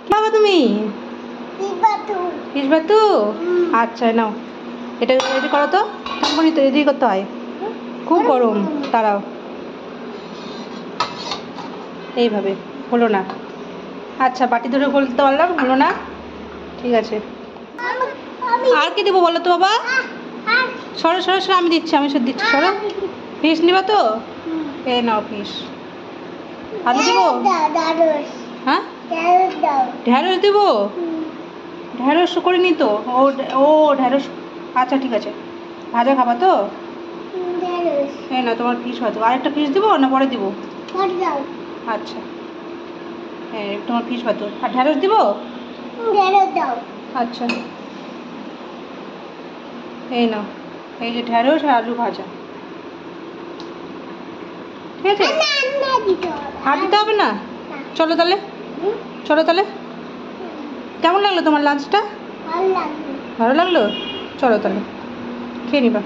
বাবা তুমি ফিশ বাতু আচ্ছা নাও এটা রেডি করো তো তখনই তো রেডি করতে হয় খুব গরম তারাও এইভাবে হলো না আচ্ছা বাটি ধরে বলতে পারলাম হলো না ঠিক আছে আর কি দেবো বলো তো বাবা সরো সরো সরো আমি দিচ্ছি আমি সব দিচ্ছি সরো ফিশ নিবা তো এই নাও ফিশ আলু দেবো হ্যাঁ ঢ্যাঁড়স দেবো ঢ্যাঁড়স করিনি তো ও ও ঢ্যাঁড়স আচ্ছা ঠিক আছে ভাজা খাবা তো এই না তোমার ফিশ ভাজা আরেকটা ফিশ দেবো না পরে দেবো আচ্ছা হ্যাঁ তোমার ফিশ ভাতো আর ঢ্যাঁড়স দিব আচ্ছা এই নাও এই যে ঢ্যাঁড়স আর আলু ভাজা ঠিক আছে হাত দিতে হবে না চলো তাহলে চলো তাহলে কেমন লাগলো তোমার লাঞ্চটা ভালো লাগলো চলো তাহলে খেয়ে নিবা